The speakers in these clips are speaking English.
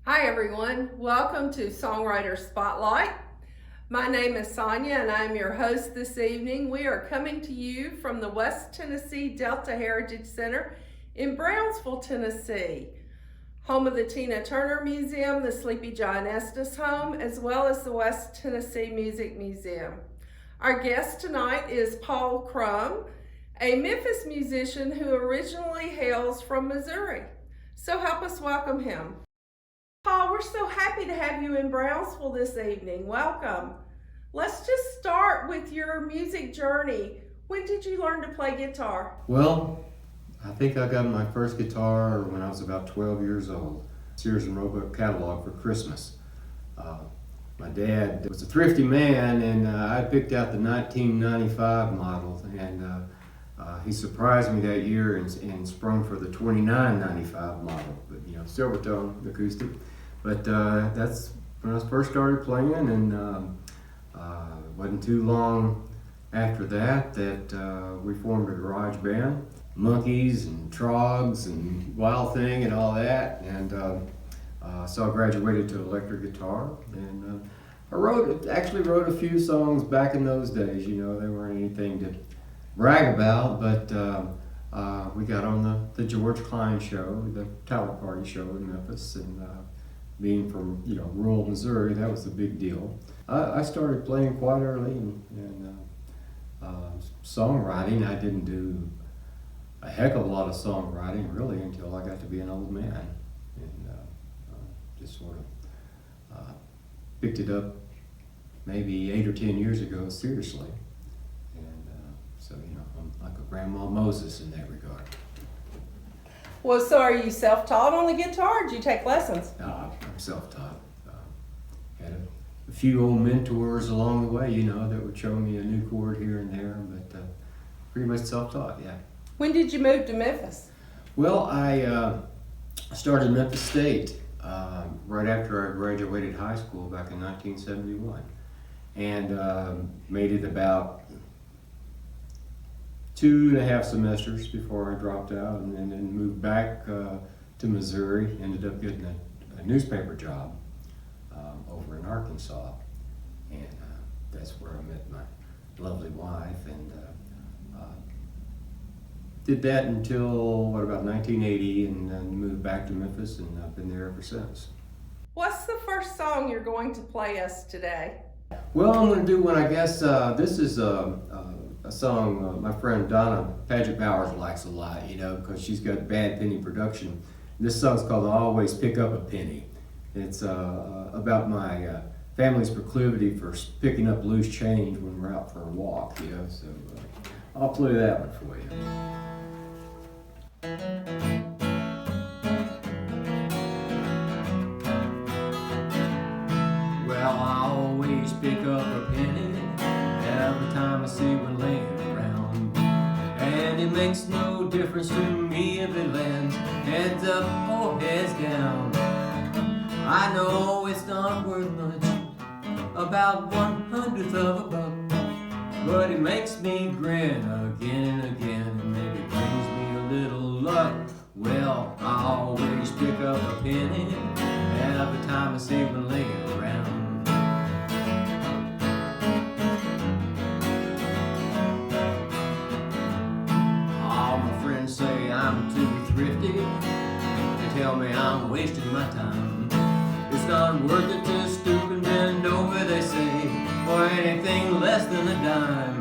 Hi everyone, welcome to Songwriter Spotlight. My name is Sonia and I'm your host this evening. We are coming to you from the West Tennessee Delta Heritage Center in Brownsville, Tennessee, home of the Tina Turner Museum, the Sleepy John Estes Home, as well as the West Tennessee Music Museum. Our guest tonight is Paul Crum, a Memphis musician who originally hails from Missouri. So help us welcome him. Paul, we're so happy to have you in Brownsville this evening. Welcome. Let's just start with your music journey. When did you learn to play guitar? Well, I think I got my first guitar when I was about 12 years old. Sears and Roebuck catalog for Christmas. My dad was a thrifty man, and I picked out the 1995 model, and he surprised me that year and sprung for the 2995 model, but silver tone acoustic. But that's when I first started playing, and wasn't too long after that we formed a garage band, Monkeys and Trogs and Wild Thing and all that, and so I graduated to electric guitar, and I actually wrote a few songs back in those days. They weren't anything to brag about, but we got on the George Klein show, the talent party show in Memphis, and being from rural Missouri, that was a big deal. I started playing quite early, and songwriting, I didn't do a heck of a lot of songwriting really until I got to be an old man, and just sort of picked it up maybe 8 or 10 years ago seriously, and so I'm like a Grandma Moses in that regard. Well, so are you self-taught on the guitar, or did you take lessons? I'm self-taught. Had a few old mentors along the way, that would show me a new chord here and there, but pretty much self-taught, yeah. When did you move to Memphis? Well, I started Memphis State right after I graduated high school back in 1971, and made it about 2.5 semesters before I dropped out, and then moved back to Missouri. Ended up getting a newspaper job over in Arkansas, and that's where I met my lovely wife, and did that until about 1980, and then moved back to Memphis, and I've been there ever since. What's the first song you're going to play us today? Well, I'm going to do one, I guess. This is a song my friend Donna Paget Bowers likes a lot, because she's got Bad Penny Production. This song's called "I Always Pick Up a Penny." It's about my family's proclivity for picking up loose change when we're out for a walk, so I'll play that one for you. Well, I always pick up a penny every time I see one laying around, and it makes no difference to me if it lands heads up or heads down. I know it's not worth much, about 1/100th of a buck, but it makes me grin again and again, and maybe brings me a little luck. Well, I always pick up a penny every time I see one laying around. Say I'm too thrifty, they tell me I'm wasting my time. It's not worth it to stoop and bend over, they say, for anything less than a dime.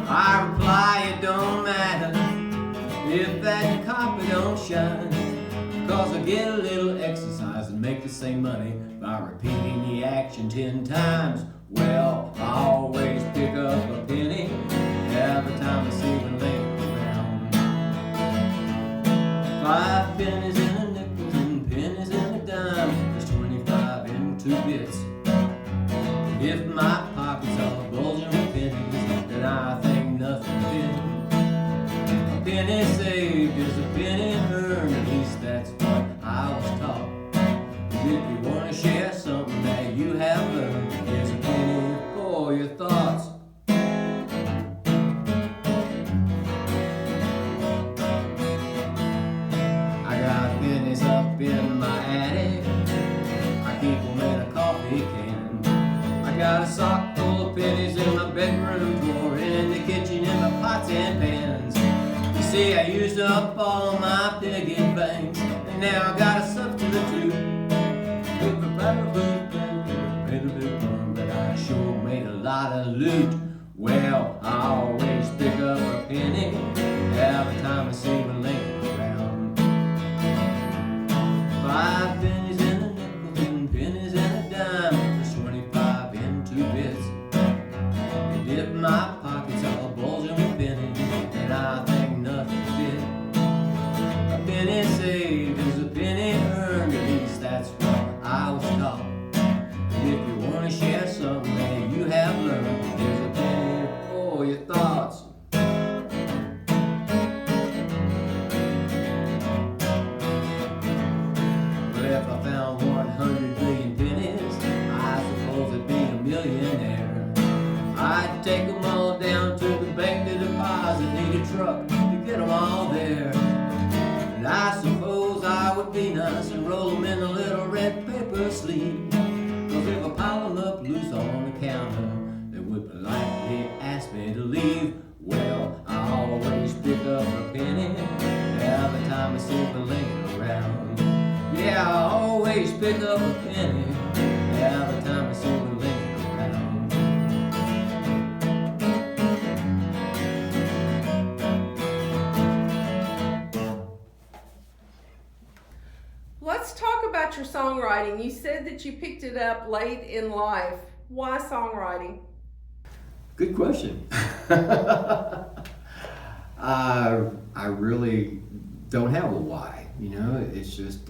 I reply, it don't matter if that copy don't shine, cause I get a little exercise and make the same money by repeating the action 10 times. Well, I always pick up a penny every time I see one laying around. 5 pennies in a nickel, 10 pennies in a dime, there's 25 in 2 bits. If my pockets are bulging with pennies, then I think nothing fit. A penny saved is a penny earned, at least that's what I was taught. If you want to share something that you have learned, here's a penny for your thoughts. I got pennies up in my attic, people and a coffee can. I got a sock full of pennies in my bedroom drawer, in the kitchen in my pots and pans. You see, I used up all my piggy banks, and now I got a substitute. But I sure made a lot of loot. Well, I always pick up a penny every time I see one laying around. 5 pennies and a nickel, 10 pennies and a dime, there's 25 in 2 bits. And if my pockets all bulging with pennies, and I think nothing fit. A penny saved is a penny earned, at least that's what I was taught. And if you want to share something that you have learned, there's a penny for your thoughts. Well, if I found 100 billion pennies, I suppose I'd be a millionaire. I'd take them all down to the bank to deposit, need a truck to get them all there. And I suppose I would be nice and roll them in a little red paper sleeve. 'Cause if I pile them up loose on the counter, they would politely ask me to leave. Well, I always pick up a penny every time I see one laying around. Yeah, I always pick up a penny every time I see one laying around. Let's talk about your songwriting. You said that you picked it up late in life. Why songwriting? Good question. I really don't have a why. You know, it's just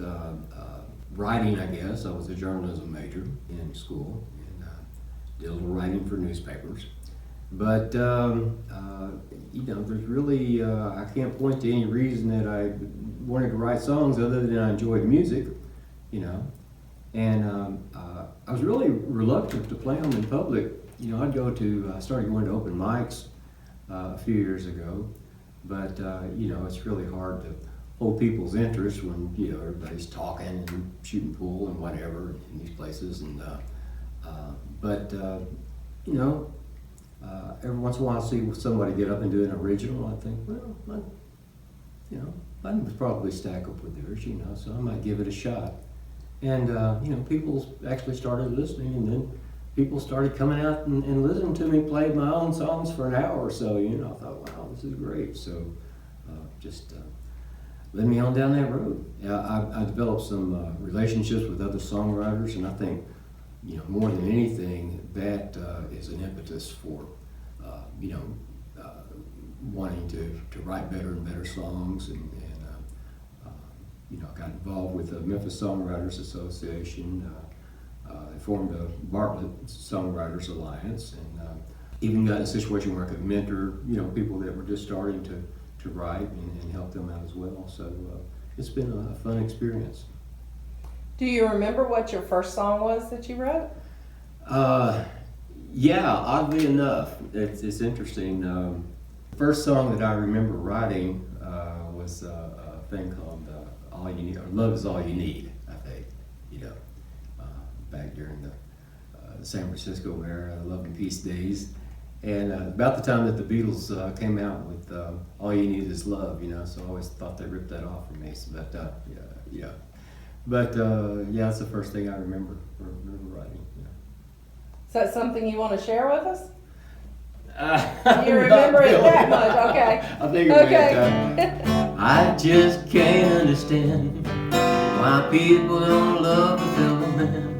writing, I guess. I was a journalism major in school and did a little writing for newspapers. But, you know, there's really, I can't point to any reason that I wanted to write songs other than I enjoyed music, you know. And I was really reluctant to play them in public. You know, I started going to open mics a few years ago, but, you know, it's really hard to hold people's interest when, you know, everybody's talking and shooting pool and whatever in these places. And you know, every once in a while I see somebody get up and do an original. I think, well, you know, mine would probably stack up with theirs, you know, so I might give it a shot. And, you know, people actually started listening, and then people started coming out and listening to me play my own songs for an hour or so, you know. I thought, wow, this is great. So just led me on down that road. I developed some relationships with other songwriters, and I think, you know, more than anything, that is an impetus for, you know, wanting to write better and better songs. And you know, I got involved with the Memphis Songwriters Association. I formed a Bartlett Songwriters Alliance, and even got in a situation where I could mentor, you know, people that were just starting to write and help them out as well. So it's been a fun experience. Do you remember what your first song was that you wrote? Yeah, oddly enough, it's interesting. The first song that I remember writing was a thing called "All You Need," or "Love Is All You Need." I think, you know, back during the San Francisco era, Love and Peace days, and about the time that the Beatles came out with "All You Need Is Love," you know. So I always thought they ripped that off from me. So, but yeah. But yeah, that's the first thing I remember writing. Yeah. Is that something you want to share with us? You You remember it that much? Okay. I think I just can't understand why people don't love a fellow man.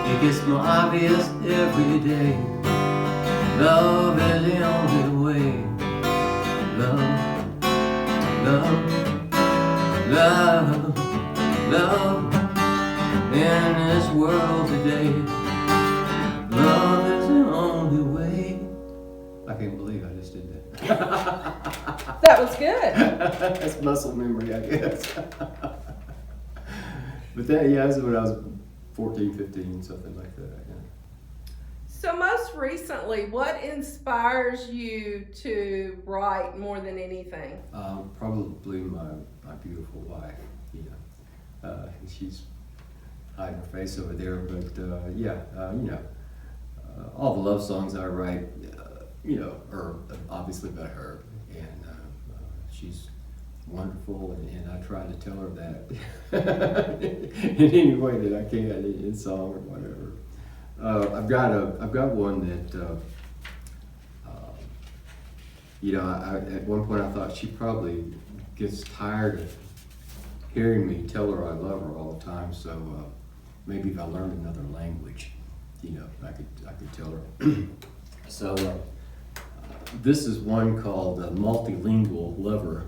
It gets more obvious every day. Love is the only way. Love, in this world today. Love is the only way. I can't believe I just did that. That was good. That's muscle memory, I guess. But that, yeah, that's when I was 14, 15, something like that. Yeah. So most recently, what inspires you to write more than anything? Probably my beautiful wife. You know, she's hiding her face over there. But all the love songs I write, are obviously about her, and she's wonderful, and I try to tell her that in any way that I can, in song or whatever. I've got one that I at one point I thought she probably gets tired of hearing me tell her I love her all the time. So maybe if I learned another language, I could tell her. So this is one called Multilingual Lover.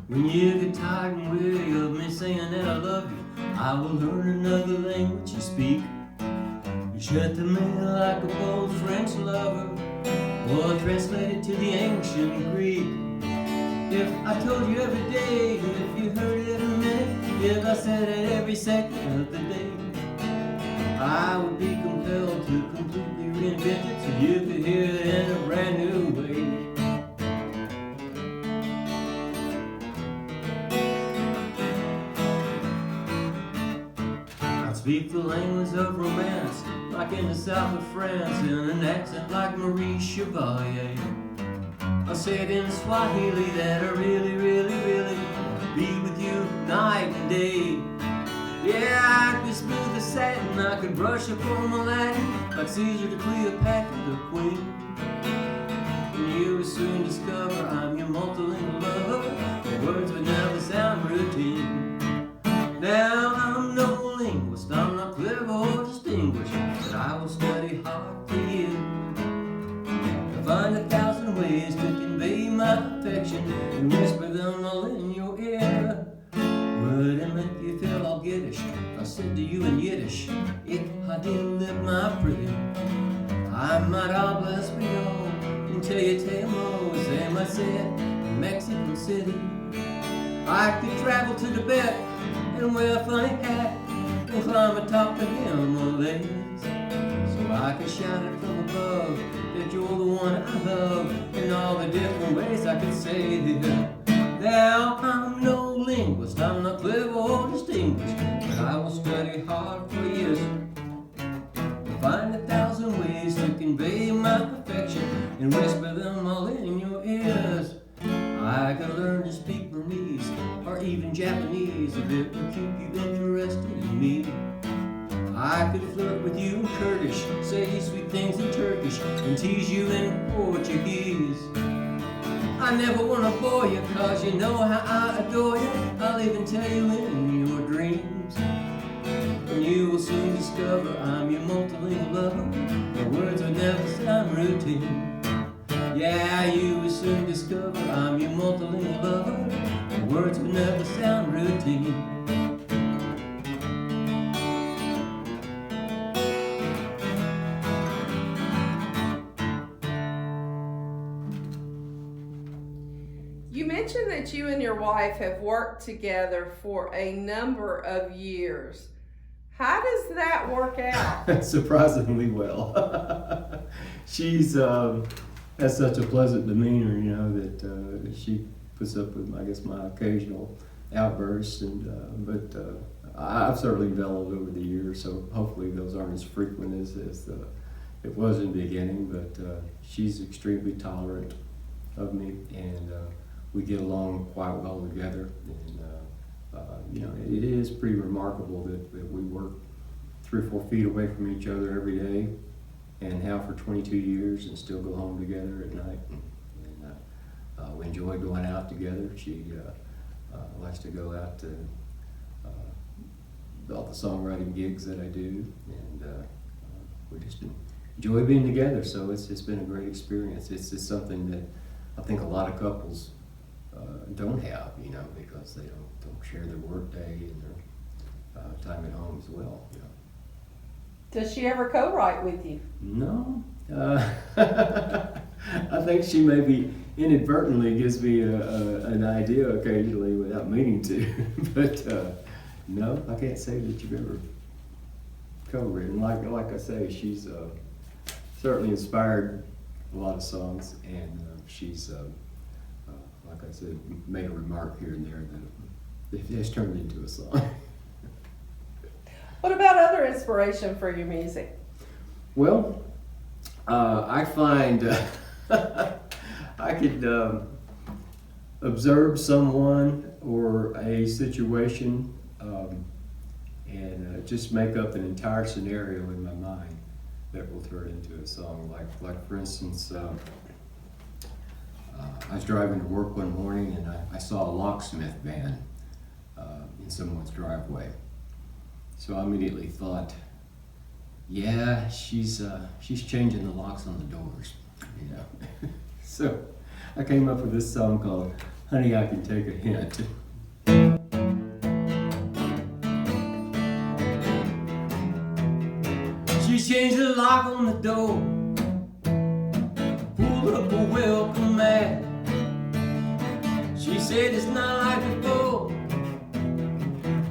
When you get tired and weary of me saying that I love you, I will learn another language you speak. You shut to me like a bold French lover, or translate it to the ancient Greek. If I told you every day, and if you heard it every minute, if I said it every second of the day, I would be compelled to completely reinvent it so you could hear it in a brand new way. Speak the language of romance, like in the south of France, in an accent like Marie Chevalier. I say it in Swahili that I really, really, really be with you night and day. Yeah, I could be smooth as satin, I could brush up on my Latin, like Caesar to Cleopatra the queen. And you will soon discover I'm your multilingual lover, the words would never sound routine. Now I'm no linguist, I'm not clever or distinguished, but I will study hard for you to find 1,000 ways to convey my affection and whisper them all in your ear. Would it make you feel all giddish if I said to you in Yiddish, if I didn't live my pretty? I might habla español and tell you te amo, as I might say it in Mexico City. I could travel to Tibet and wear a funny hat and climb atop the Himalayas, so I could shout it from above that you're the one I love, in all the different ways I could say it. Now I'm no linguist, I'm not clever or distinguished, but I will study hard for years to find 1,000 ways to convey my affection and whisper them all in your ears. I could learn to speak Burmese or even Japanese if it would keep you interested in me. I could flirt with you in Kurdish, say sweet things in Turkish, and tease you in Portuguese. I never want to bore you, cause you know how I adore you. I'll even tell you in your dreams. And you will soon discover I'm your multilingual lover, the words would never sound routine. Yeah, you will soon discover I'm your multilingual lover, the words would never sound routine. You mentioned that you and your wife have worked together for a number of years. How does that work out? Surprisingly well. She's has such a pleasant demeanor, that she puts up with, I guess, my occasional outbursts, but I've certainly mellowed over the years, so hopefully those aren't as frequent as it was in the beginning. But she's extremely tolerant of me, and we get along quite well together. And it is pretty remarkable that we work 3 or 4 feet away from each other every day, and have for 22 years, and still go home together at night. And we enjoy going out together. She likes to go out to all the songwriting gigs that I do, and we just enjoy being together. So it's been a great experience. It's just something that I think a lot of couples don't have, because they don't share their work day and their time at home as well. Does she ever co-write with you? No. I think she maybe inadvertently gives me an idea occasionally without meaning to. But no, I can't say that you've ever co-written. Like I say, she's certainly inspired a lot of songs, and she's like I said, made a remark here and there that it has turned into a song. What about other inspiration for your music? Well, I find I could observe someone or a situation and just make up an entire scenario in my mind that will turn into a song. Like for instance, I was driving to work one morning and I saw a locksmith van in someone's driveway. So I immediately thought, yeah, she's changing the locks on the doors, you know. So I came up with this song called "Honey, I Can Take a Hint." She changed the lock on the door, pulled up a welcome mat. She said it's not like before,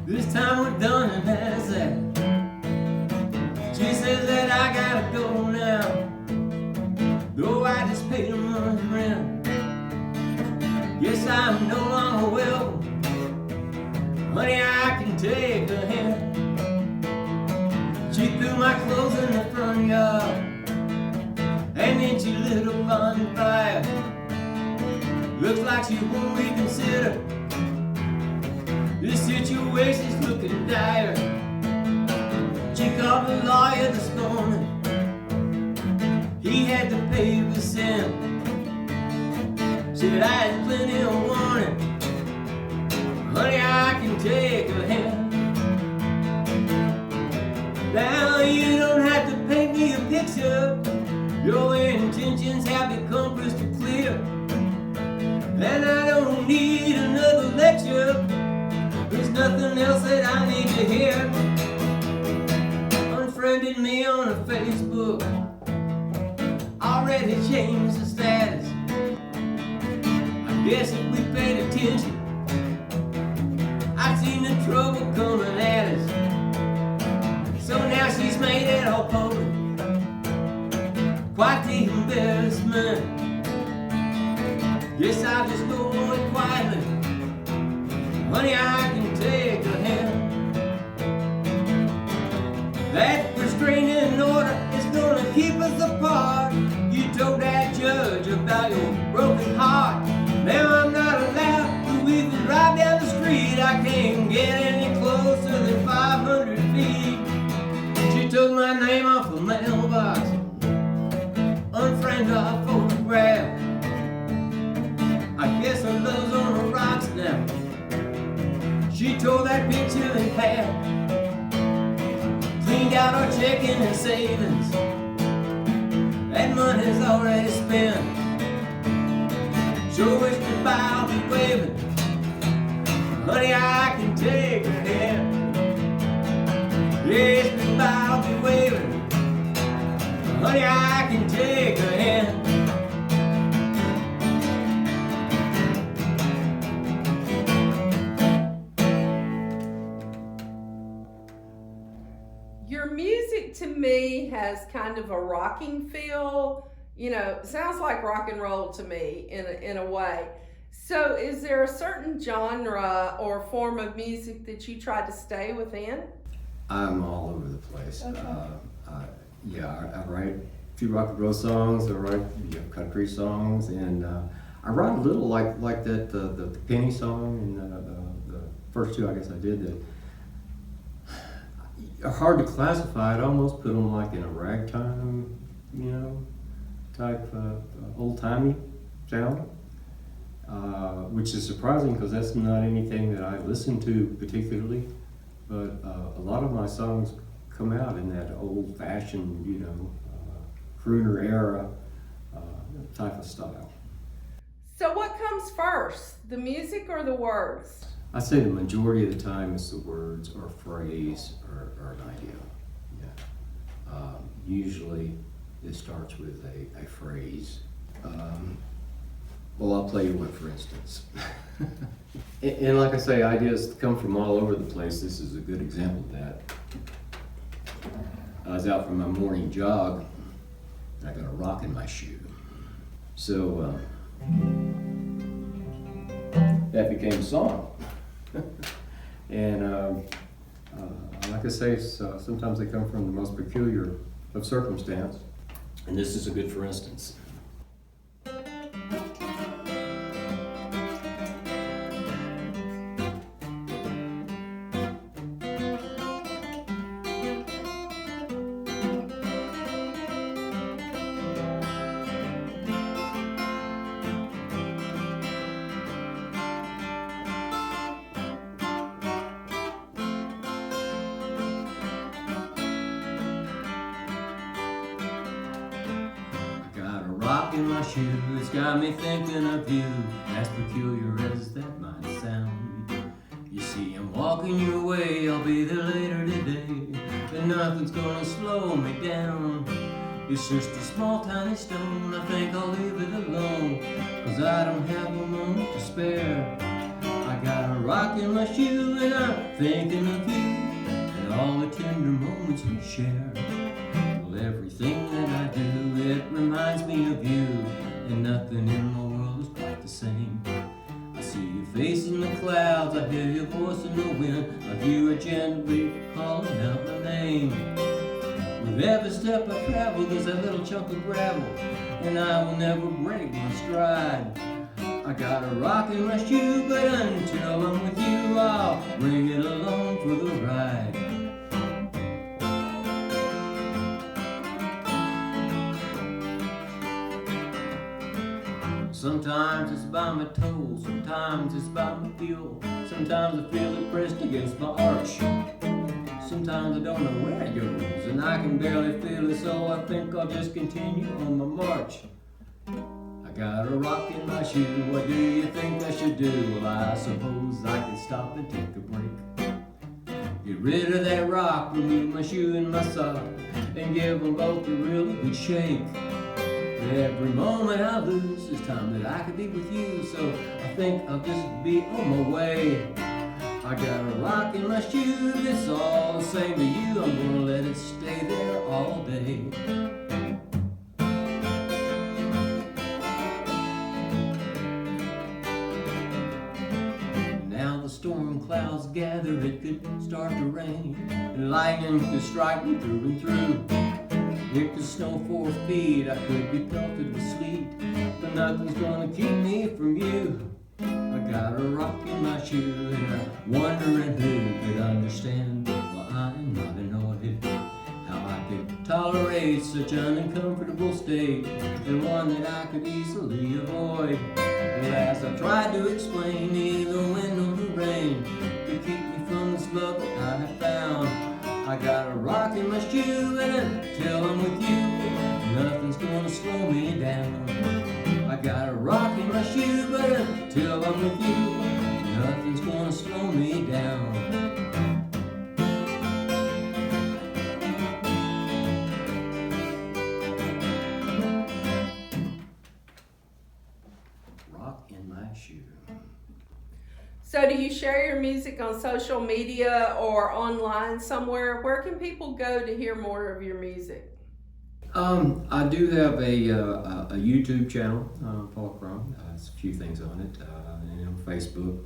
this time we're done and that's that. She says that I gotta go now, though I just paid a month's rent. Yes, I'm no longer welcome, honey, I can take a hint. She threw my clothes in the front yard, and then she lit a bonfire. Looks like she won't reconsider, this situation's looking dire. She called the lawyer this morning, he had the papers in. Said I had plenty of warning, honey, I can take a hint. Now you don't have to paint me a picture, your intentions have become crystal clear. And I don't need another lecture, there's nothing else that I need to hear. Unfriended me on a Facebook, already changed the status. I guess if we paid attention, I've seen the trouble coming at us. So now she's made it all public, quite the embarrassment. Yes, I'll just go on quietly, honey, I can take a hint. That restraining order is gonna keep us apart. You told that judge about your broken heart. Now I'm not allowed to even drive down the street. I can't get any closer than 500 feet. She took my name off the mailbox, unfriended our photograph. I guess her love's on the rocks now. She tore that picture in half, cleaned out our checking and savings. That money's already spent. Sure wish goodbye, I'll be waving, honey, I can take a hint. Yes, goodbye, I'll be waving, honey, I can take a hint. Your music to me has kind of a rocking feel, you know, sounds like rock and roll to me in a way. So is there a certain genre or form of music that you try to stay within? I'm all over the place. Okay. I write a few rock and roll songs, I write country songs, and I write a little like that the Penny song and the first two I guess I did that are hard to classify. I'd almost put them like in a ragtime, you know, type old-timey sound, which is surprising because that's not anything that I listen to particularly, but a lot of my songs come out in that old-fashioned, you know, crooner era type of style. So what comes first, the music or the words? I'd say the majority of the time it's the words or phrase or an idea. Yeah. Usually it starts with a phrase. Well, I'll play you one for instance. and like I say, ideas come from all over the place. This is a good example of that. I was out for my morning jog and I got a rock in my shoe. So that became a song. And like I say, sometimes they come from the most peculiar of circumstance, and this is a good for instance. Rock in my shoe, it's got me thinking of you, as peculiar as that might sound. You see, I'm walking your way, I'll be there later today, but nothing's gonna slow me down. It's just a small tiny stone, I think I'll leave it alone, 'cause I don't have a moment to spare. I got a rock in my shoe and I'm thinking of you, and all the tender moments we share. Everything that I do, it reminds me of you, and nothing in my world is quite the same. I see your face in the clouds, I hear your voice in the wind, like you are gently calling out my name. With every step I travel, there's that little chunk of gravel, and I will never break my stride. I got a rock in my shoe, but until I'm with you, I'll bring it along for the ride. Sometimes it's by my toes, sometimes it's by my heel, sometimes I feel it pressed against my arch. Sometimes I don't know where it goes, and I can barely feel it, so I think I'll just continue on my march. I got a rock in my shoe, what do you think I should do? Well, I suppose I could stop and take a break. Get rid of that rock, remove my shoe and my sock, and give them both a really good shake. Every moment I lose is time that I could be with you, so I think I'll just be on my way. I got a rock in my shoe, it's all the same to you, I'm gonna let it stay there all day. Now the storm clouds gather, it could start to rain, and lightning could strike me through and through. It could snow 4 feet, I could be pelted with sleet, but nothing's gonna keep me from you. I got a rock in my shoe, and I'm wondering who could understand why I'm not annoyed. How I could tolerate such an uncomfortable state, and one that I could easily avoid. Well, as I tried to explain, neither the wind nor the rain could keep me from this love that I have found. I got a rock in my shoe, and until I'm with you, nothing's gonna slow me down. I got a rock in my shoe, but until I'm with you, nothing's gonna slow me down. Rock in my shoe. So do you share your music on social media or online somewhere? Where can people go to hear more of your music? I do have a YouTube channel, Paul Crum. There's a few things on it, and on Facebook.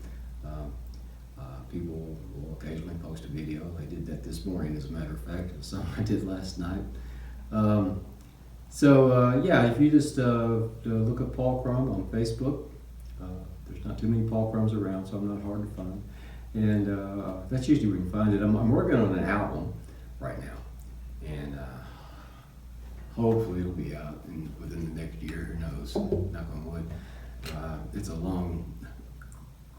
People will occasionally post a video. They did that this morning, as a matter of fact. It was something I did last night. Yeah, if you just look up Paul Crum on Facebook, there's not too many Paul Crums around, so I'm not hard to find. And that's usually where you can find it. I'm working on an album right now, and hopefully it'll be out within the next year. Who knows? Knock on wood. It's a long,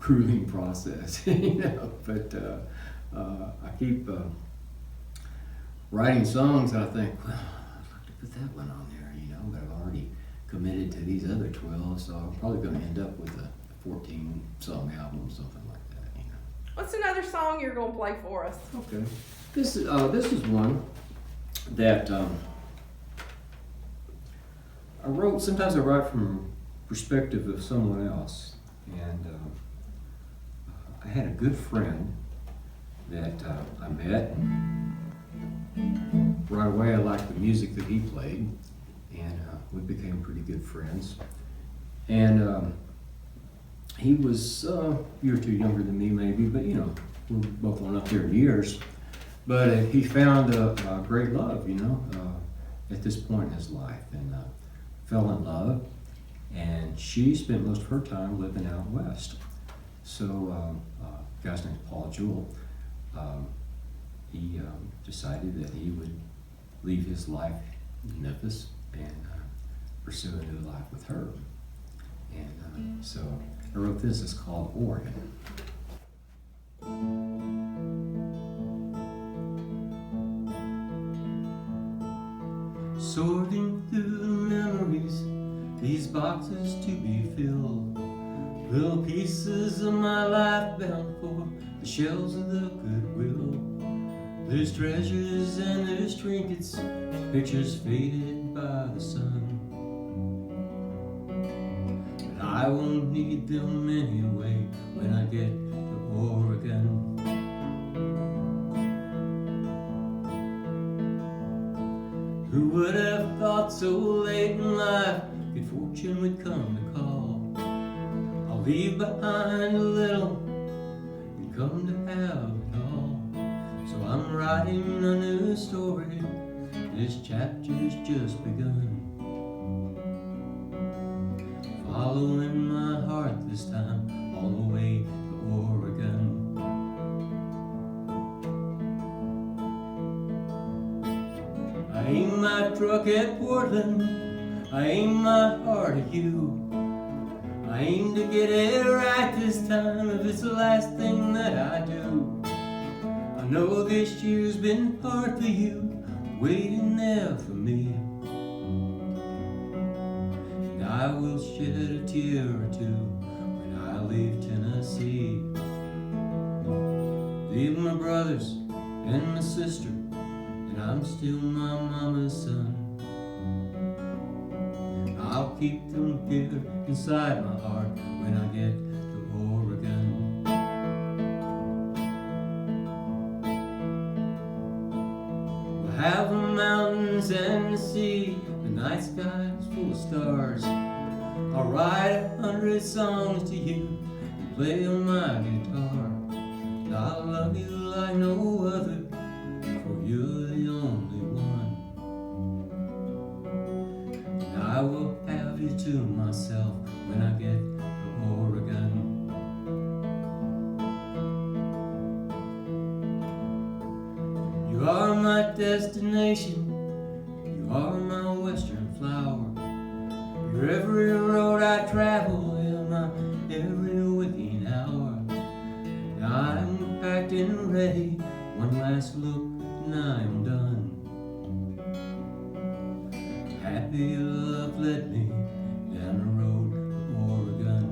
grueling process, you know. But I keep writing songs, and I think, well, I'd like to put that one on there, you know. But I've already committed to these other 12, so I'm probably going to end up with a 14-song album, something like that, you know. What's another song you're going to play for us? Okay. This is one that I wrote. Sometimes I write from perspective of someone else, and I had a good friend that I met. Right away, I liked the music that he played, and we became pretty good friends. And he was a year or two younger than me maybe, but you know, we're both on up there in years. But he found a great love, you know, at this point in his life, and fell in love. And she spent most of her time living out west. So, guy's name's Paul Jewell. He decided that he would leave his life in Memphis and pursue a new life with her. And so I wrote this. It's called Oregon. Sorting through the memories, these boxes to be filled, little pieces of my life bound for the shelves of the Goodwill. There's treasures and there's trinkets, pictures faded by the sun, but I won't need them anyway when I get to Oregon. Who would have thought so late in life good fortune would come to call? I'll leave behind a little and come to have it all. So I'm writing a new story, this chapter's just begun. Following my heart this time, all the way to Oregon. I aim my truck at Portland, I aim my heart at you. I aim to get it right this time, if it's the last thing that I do. I know this year's been hard for you, waiting there for me, and I will shed a tear or two when I leave Tennessee. Leave my brothers and my sister, and I'm still my mama's son. I'll keep them here inside my heart when I get to Oregon. We'll have the mountains and the sea, the night sky's full of stars. I'll write 100 songs to you and play on my guitar. And I'll love you like no other, for you're the only one. And I will have you to myself when I get to Oregon. You are my destination, you are my western flower. You're every road I travel, you're my every waking hour. Now I'm packed and ready, one last look and I'm done. Happy love led me down the road to Oregon.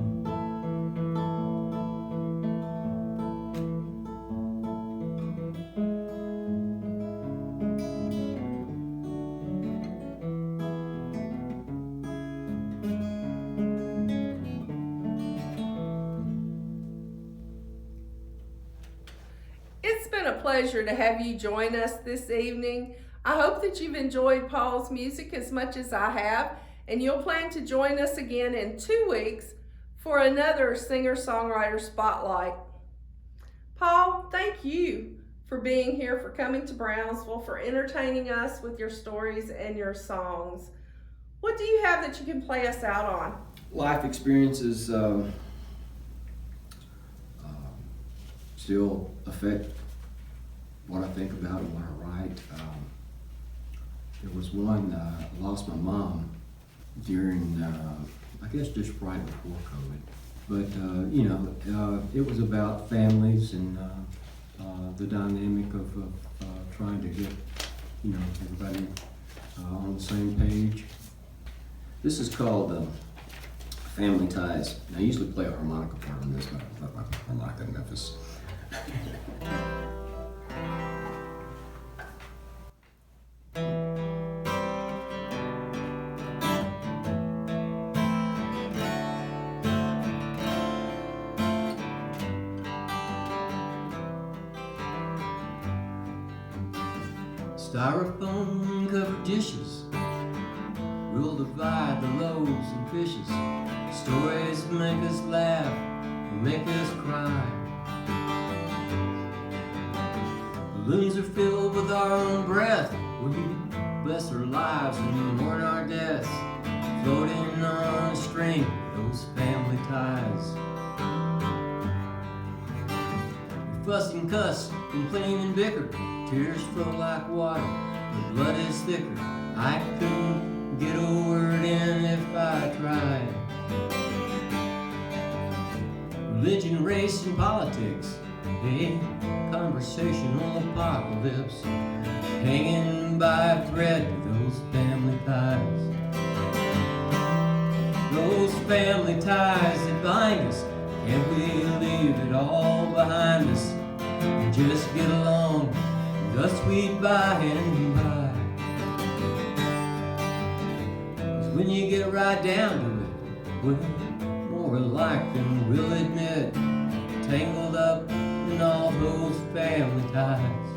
It's been a pleasure to have you join us this evening. I hope that you've enjoyed Paul's music as much as I have, and you'll plan to join us again in 2 weeks for another singer-songwriter spotlight. Paul, thank you for being here, for coming to Brownsville, for entertaining us with your stories and your songs. What do you have that you can play us out on? Life experiences still affect what I think about and what I write. There was one, I lost my mom during, I guess just right before COVID. But, you know, it was about families and the dynamic of trying to get, you know, everybody on the same page. This is called Family Ties. And I usually play a harmonica part on this, but I love my harmonica in Memphis. Styrofoam covered dishes, we'll divide the loaves and fishes. Stories make us laugh, make us cry. Balloons are filled with our own breath. We bless our lives and mourn our deaths, floating on a string, those family ties. We fuss and cuss, complain and bicker, tears flow like water, the blood is thicker. I couldn't get a word in if I tried. Religion, race, and politics, a conversational apocalypse, hanging by a thread to those family ties. Those family ties that bind us, can't we leave it all behind us and just get along, thus sweet by and by? 'Cause when you get right down to it, we're more alike than we'll admit, tangled up in all those family ties.